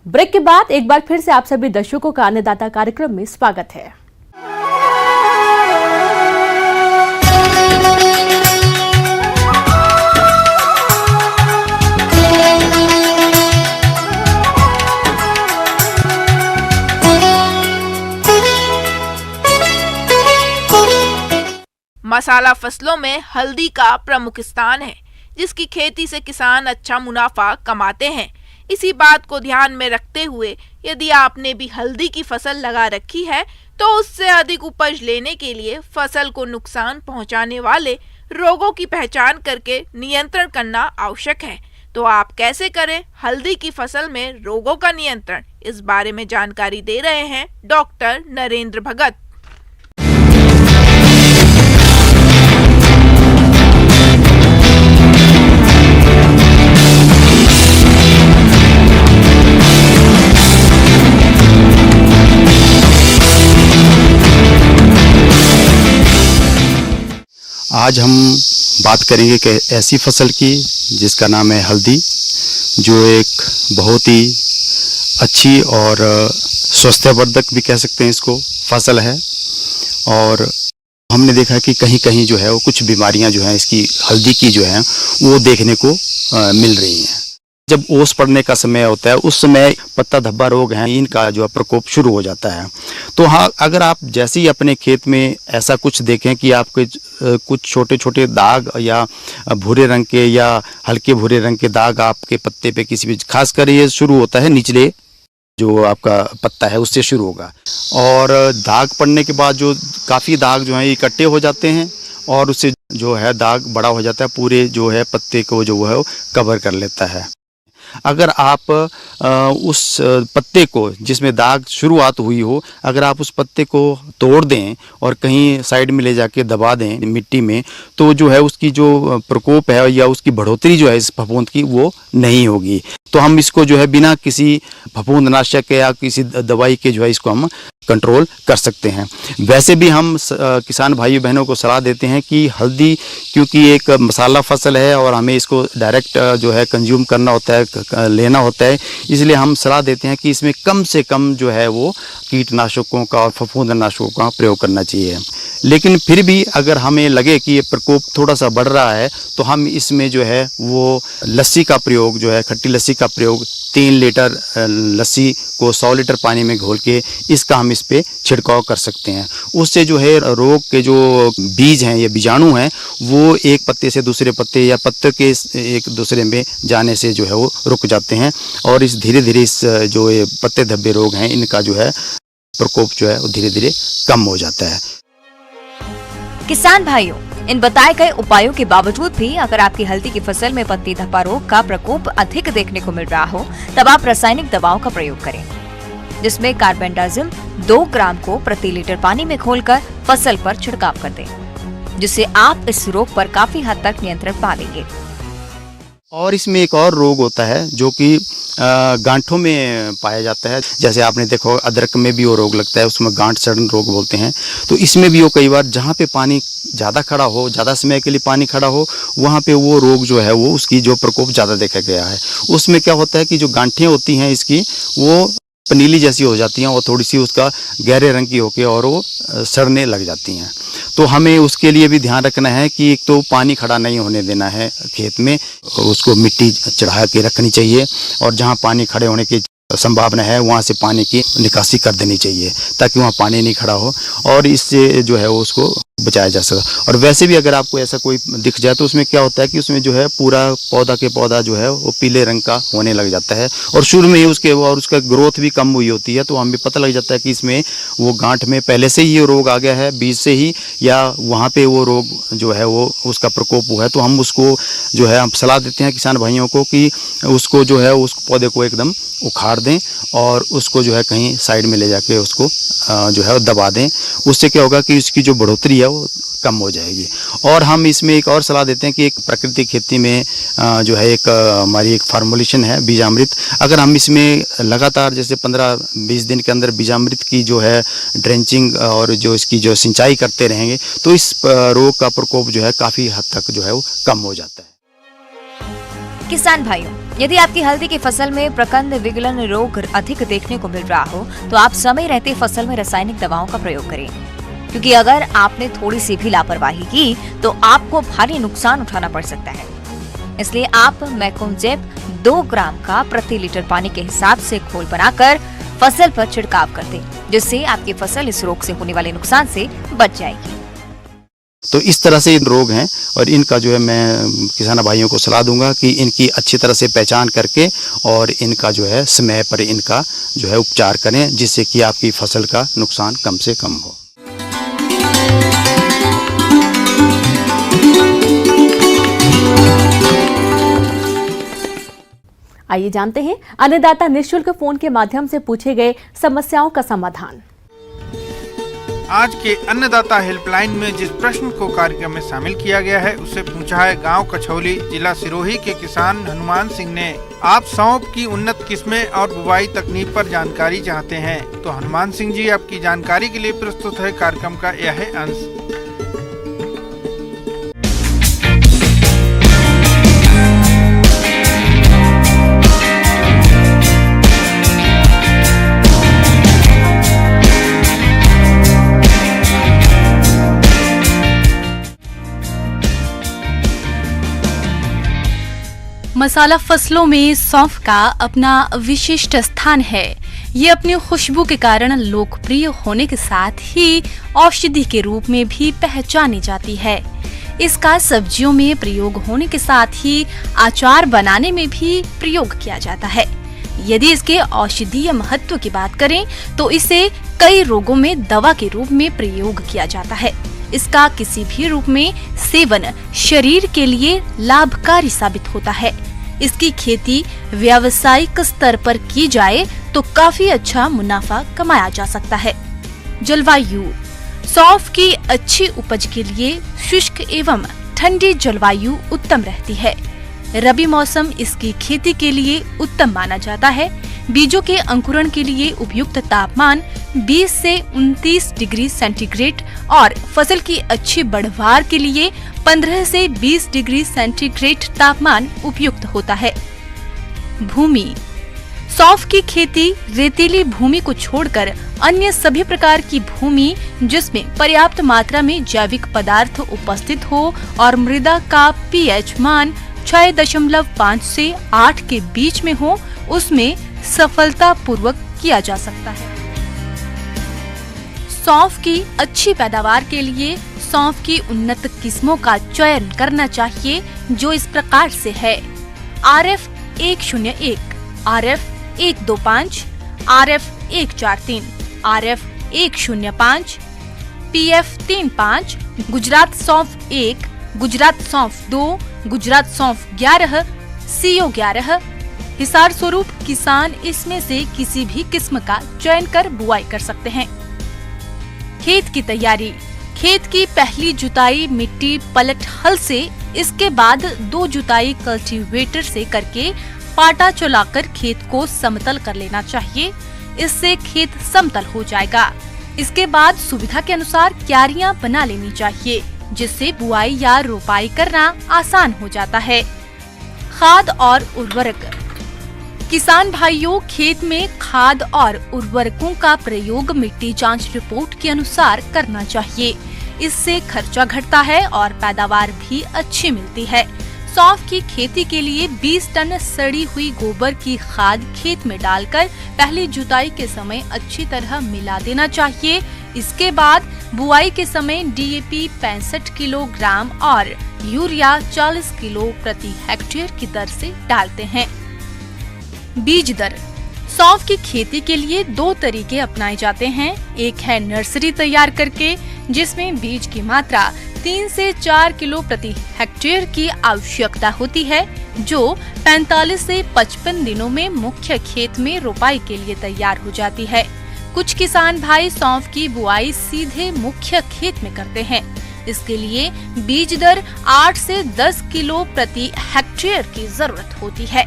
Break के बाद एक बार फिर से आप सभी दर्शकों का अन्नदाता कार्यक्रम में स्वागत है। मसाला फसलों में हल्दी का प्रमुख स्थान है, जिसकी खेती से किसान अच्छा मुनाफा कमाते हैं। इसी बात को ध्यान में रखते हुए यदि आपने भी हल्दी की फसल लगा रखी है तो उससे अधिक उपज लेने के लिए फसल को नुकसान पहुंचाने वाले रोगों की पहचान करके नियंत्रण करना आवश्यक है। तो आप कैसे करें हल्दी की फसल में रोगों का नियंत्रण, इस बारे में जानकारी दे रहे हैं डॉक्टर नरेंद्र भगत। आज हम बात करेंगे कि ऐसी फसल की जिसका नाम है हल्दी, जो एक बहुत ही अच्छी और स्वास्थ्यवर्धक भी कह सकते हैं इसको फसल है। और हमने देखा कि कहीं कहीं जो है वो कुछ बीमारियां जो हैं इसकी हल्दी की जो है वो देखने को मिल रही हैं। जब ओस पड़ने का समय होता है उस समय पत्ता धब्बा रोग हैं, इनका जो है प्रकोप शुरू हो जाता है। तो हाँ, अगर आप जैसे ही अपने खेत में ऐसा कुछ देखें कि आपके कुछ छोटे छोटे दाग या भूरे रंग के या हल्के भूरे रंग के दाग आपके पत्ते पे किसी भी, खासकर ये शुरू होता है निचले जो आपका पत्ता है उससे शुरू होगा, और दाग पड़ने के बाद जो काफ़ी दाग जो हैं इकट्ठे हो जाते हैं और उससे जो है दाग बड़ा हो जाता है, पूरे जो है पत्ते को जो है वो कवर कर लेता है। अगर आप उस पत्ते को जिसमें दाग शुरुआत हुई हो, अगर आप उस पत्ते को तोड़ दें और कहीं साइड में ले जाके दबा दें मिट्टी में, तो जो है उसकी जो प्रकोप है या उसकी बढ़ोतरी जो है इस फफूंद की वो नहीं होगी। तो हम इसको जो है बिना किसी फफूंदनाशक या किसी दवाई के जो है इसको हम कंट्रोल कर सकते हैं। वैसे भी हम किसान भाई बहनों को सलाह देते हैं कि हल्दी क्योंकि एक मसाला फसल है और हमें इसको डायरेक्ट जो है कंज्यूम करना होता है, लेना होता है, इसलिए हम सलाह देते हैं कि इसमें कम से कम जो है वो कीटनाशकों का और फफूंदनाशकों का प्रयोग करना चाहिए। लेकिन फिर भी अगर हमें लगे कि ये प्रकोप थोड़ा सा बढ़ रहा है तो हम इसमें जो है वो लस्सी का प्रयोग जो है, खट्टी लस्सी का प्रयोग, 3 लीटर लस्सी को 100 लीटर पानी में घोल के इसका हम इस पे छिड़काव कर सकते हैं। उससे जो है रोग के जो बीज हैं या बीजाणु हैं वो एक पत्ते से दूसरे पत्ते या पत्ते के एक दूसरे में जाने से जो है वो रुक जाते हैं, और इस धीरे धीरे इस जो ये पत्ते धब्बे रोग हैं इनका जो है प्रकोप जो है वो धीरे धीरे कम हो जाता है। किसान भाइयों, इन बताए गए उपायों के बावजूद भी अगर आपकी हल्दी की फसल में पत्ती धब्बा रोग का प्रकोप अधिक देखने को मिल रहा हो, तब आप रासायनिक दवाओं का प्रयोग करें, जिसमें कार्बेंडाजिम 2 ग्राम को प्रति लीटर पानी में घोलकर फसल पर छिड़काव कर दें, जिससे आप इस रोग पर काफी हद तक नियंत्रण पा लेंगे। और इसमें एक और रोग होता है जो कि गांठों में पाया जाता है। जैसे आपने देखो अदरक में भी वो रोग लगता है, उसमें गांठ सड़न रोग बोलते हैं। तो इसमें भी वो कई बार जहाँ पे पानी ज़्यादा खड़ा हो, ज़्यादा समय के लिए पानी खड़ा हो, वहाँ पे वो रोग जो है वो उसकी जो प्रकोप ज़्यादा देखा गया है। उसमें क्या होता है कि जो गांठें होती हैं इसकी वो पनीली जैसी हो जाती हैं और थोड़ी सी उसका गहरे रंग की होके और वो सड़ने लग जाती हैं। तो हमें उसके लिए भी ध्यान रखना है कि एक तो पानी खड़ा नहीं होने देना है खेत में, उसको मिट्टी चढ़ा के रखनी चाहिए, और जहाँ पानी खड़े होने की संभावना है वहाँ से पानी की निकासी कर देनी चाहिए ताकि वहाँ पानी नहीं खड़ा हो, और इससे जो है वो उसको बचाया जा सके। और वैसे भी अगर आपको ऐसा कोई दिख जाए तो उसमें क्या होता है कि उसमें जो है पूरा पौधा के पौधा जो है वो पीले रंग का होने लग जाता है, और शुरू में ही उसके और उसका ग्रोथ भी कम हुई होती है। तो हमें पता लग जाता है कि इसमें वो गांठ में पहले से ही ये रोग आ गया है, बीज से ही, या वहाँ पे वो रोग जो है वो उसका प्रकोप हुआ है। तो हम उसको जो है हम सलाह देते हैं किसान भाइयों को कि उसको जो है उस पौधे को एकदम उखाड़ दें और उसको जो है कहीं साइड में ले जाके उसको जो है दबा दें। उससे क्या होगा कि उसकी जो बढ़ोतरी है वो कम हो जाएगी। और हम इसमें एक और सलाह देते हैं कि एक प्राकृतिक खेती में जो है एक हमारी एक फार्मूलेशन है बीजामृत। अगर हम इसमें लगातार जैसे 15-20 दिन के अंदर बीजामृत की जो है ड्रेंचिंग और जो इसकी जो सिंचाई करते रहेंगे तो इस रोग का प्रकोप जो है काफ़ी हद तक जो है वो कम हो जाता है। किसान भाइयों, यदि आपकी हल्दी की फसल में प्रकंद विगलन रोग अधिक देखने को मिल रहा हो तो आप समय रहते फसल में रासायनिक दवाओं का प्रयोग करें, क्योंकि अगर आपने थोड़ी सी भी लापरवाही की तो आपको भारी नुकसान उठाना पड़ सकता है। इसलिए आप मैकोजेब 2 ग्राम का प्रति लीटर पानी के हिसाब से घोल बनाकर फसल पर छिड़काव कर दें, जिससे आपकी फसल इस रोग से होने वाले नुकसान से बच जाएगी। तो इस तरह से इन रोग हैं और इनका जो है मैं किसान भाइयों को सलाह दूंगा कि इनकी अच्छी तरह से पहचान करके और इनका जो है समय पर इनका जो है उपचार करें, जिससे कि आपकी फसल का नुकसान कम से कम हो। आइए जानते हैं अन्नदाता निःशुल्क फोन के माध्यम से पूछे गए समस्याओं का समाधान। आज के अन्नदाता हेल्पलाइन में जिस प्रश्न को कार्यक्रम में शामिल किया गया है उसे पूछा है गांव कछौली जिला सिरोही के किसान हनुमान सिंह ने। आप सौंफ की उन्नत किस्में और बुवाई तकनीक पर जानकारी चाहते हैं तो हनुमान सिंह जी आपकी जानकारी के लिए प्रस्तुत है कार्यक्रम का यह अंश। मसाला फसलों में सौंफ का अपना विशिष्ट स्थान है। ये अपनी खुशबू के कारण लोकप्रिय होने के साथ ही औषधि के रूप में भी पहचानी जाती है। इसका सब्जियों में प्रयोग होने के साथ ही अचार बनाने में भी प्रयोग किया जाता है। यदि इसके औषधीय महत्व की बात करें तो इसे कई रोगों में दवा के रूप में प्रयोग किया जाता है। इसका किसी भी रूप में सेवन शरीर के लिए लाभकारी साबित होता है। इसकी खेती व्यावसायिक स्तर पर की जाए तो काफी अच्छा मुनाफा कमाया जा सकता है। जलवायु सौंफ की अच्छी उपज के लिए शुष्क एवं ठंडी जलवायु उत्तम रहती है। रबी मौसम इसकी खेती के लिए उत्तम माना जाता है। बीजों के अंकुरण के लिए उपयुक्त तापमान 20 से 29 डिग्री सेंटीग्रेड और फसल की अच्छी बढ़वार के लिए 15 से 20 डिग्री सेंटीग्रेड तापमान उपयुक्त होता है। भूमि सौंफ की खेती रेतीली भूमि को छोड़कर अन्य सभी प्रकार की भूमि जिसमें पर्याप्त मात्रा में जैविक पदार्थ उपस्थित हो और मृदा का पीएच मान 6.5 से 8 के बीच में हो, उसमें सफलता पूर्वक किया जा सकता है। सौंफ की अच्छी पैदावार के लिए सौंफ की उन्नत किस्मों का चयन करना चाहिए, जो इस प्रकार से है: RF 101, RF 125, RF 143, RF 105, PF 35, Gujarat सौंफ 1, गुजरात सौंफ 2, गुजरात सौंफ 11, CO 11। हिसार स्वरूप किसान इसमें से किसी भी किस्म का चयन कर बुआई कर सकते हैं। खेत की तैयारी खेत की पहली जुताई मिट्टी पलट हल से, इसके बाद 2 जुताई कल्टीवेटर से करके पाटा चलाकर खेत को समतल कर लेना चाहिए। इससे खेत समतल हो जाएगा। इसके बाद सुविधा के अनुसार क्यारियां बना लेनी चाहिए, जिससे बुआई या रोपाई करना आसान हो जाता है। खाद और उर्वरक किसान भाइयों, खेत में खाद और उर्वरकों का प्रयोग मिट्टी जांच रिपोर्ट के अनुसार करना चाहिए। इससे खर्चा घटता है और पैदावार भी अच्छी मिलती है। सौंफ की खेती के लिए 20 टन सड़ी हुई गोबर की खाद खेत में डालकर पहली जुताई के समय अच्छी तरह मिला देना चाहिए। इसके बाद बुआई के समय DAP 65 किलोग्राम और यूरिया 40 किलो प्रति हेक्टेयर की दर से डालते हैं। बीज दर सौंफ की खेती के लिए 2 तरीके अपनाए जाते हैं। एक है नर्सरी तैयार करके, जिसमें बीज की मात्रा 3 से 4 किलो प्रति हेक्टेयर की आवश्यकता होती है, जो 45 से 55 दिनों में मुख्य खेत में रोपाई के लिए तैयार हो जाती है। कुछ किसान भाई सौंफ की बुआई सीधे मुख्य खेत में करते हैं। इसके लिए बीज दर 8 से 10 किलो प्रति हेक्टेयर की जरूरत होती है।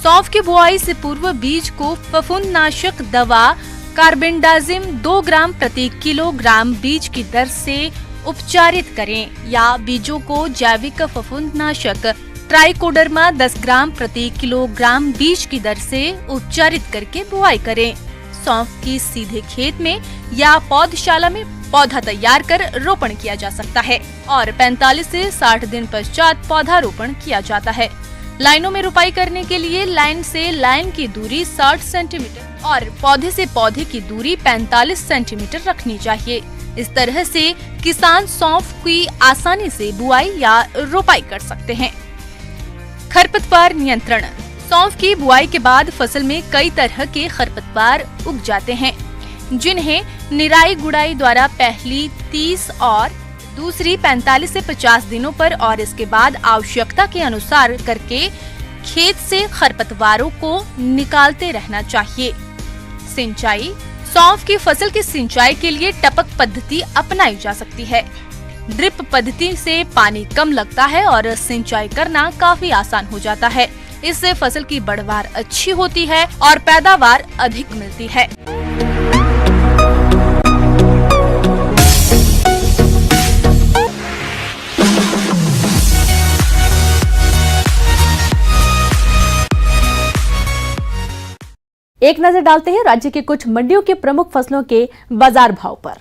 सौंफ की बुआई से पूर्व बीज को फफूंदनाशक दवा कार्बेंडाजिम 2 ग्राम प्रति किलोग्राम बीज की दर से उपचारित करें या बीजों को जैविक फफूंदनाशक ट्राइकोडर्मा 10 ग्राम प्रति किलोग्राम बीज की दर से उपचारित करके बुआई करें। सौंफ की सीधे खेत में या पौधशाला में पौधा तैयार कर रोपण किया जा सकता है और 45 से 60 दिन पश्चात पौधारोपण किया जाता है। लाइनों में रुपाई करने के लिए लाइन से लाइन की दूरी 60 सेंटीमीटर और पौधे से पौधे की दूरी 45 सेंटीमीटर रखनी चाहिए। इस तरह से किसान सौंफ की आसानी से बुआई या रोपाई कर सकते हैं। खरपतवार नियंत्रण। सौंफ की बुआई के बाद फसल में कई तरह के खरपतवार उग जाते हैं, जिन्हें निराई गुड़ाई द्वारा पहली 30 और दूसरी 45 से 50 दिनों पर और इसके बाद आवश्यकता के अनुसार करके खेत से खरपतवारों को निकालते रहना चाहिए। सिंचाई। सौंफ की फसल की सिंचाई के लिए टपक पद्धति अपनाई जा सकती है। ड्रिप पद्धति से पानी कम लगता है और सिंचाई करना काफी आसान हो जाता है। इससे फसल की बढ़वार अच्छी होती है और पैदावार अधिक मिलती है। एक नजर डालते हैं राज्य के कुछ मंडियों के प्रमुख फसलों के बाजार भाव पर।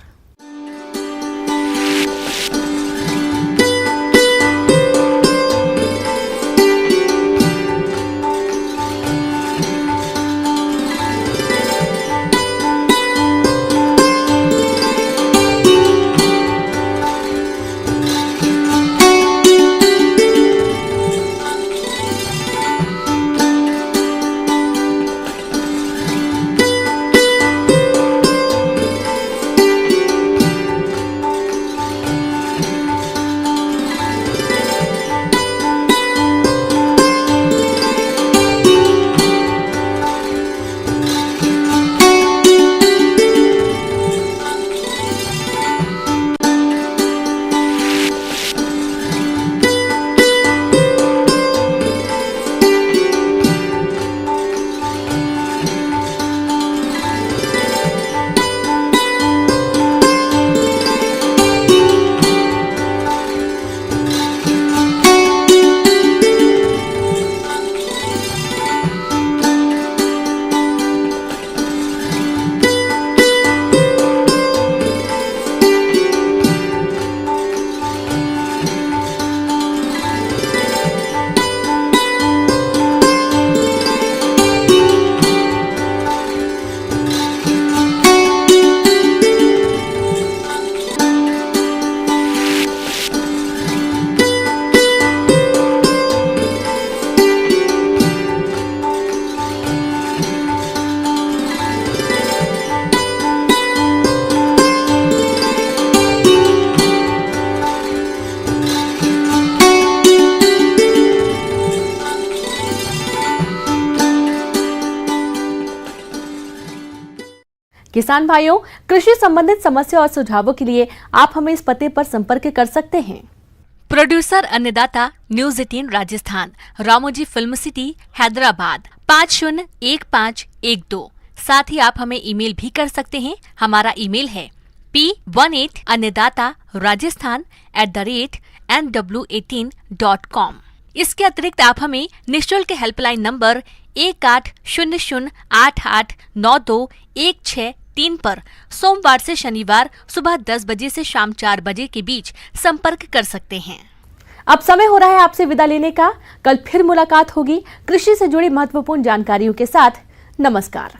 किसान भाइयों, कृषि संबंधित समस्या और सुझावों के लिए आप हमें इस पते पर संपर्क कर सकते हैं। प्रोड्यूसर अन्नदाता news 18 Rajasthan, Ramoji film city, Hyderabad 501512। साथ ही आप हमें ईमेल भी कर सकते हैं। हमारा ईमेल है p18annadaata@nw18.com। इसके अतिरिक्त आप हमें निःशुल्क हेल्पलाइन नंबर 1800889216 पर सोमवार से शनिवार सुबह 10 बजे से शाम 4 बजे के बीच संपर्क कर सकते हैं। अब समय हो रहा है आपसे विदा लेने का। कल फिर मुलाकात होगी कृषि से जुड़ी महत्वपूर्ण जानकारियों के साथ। नमस्कार।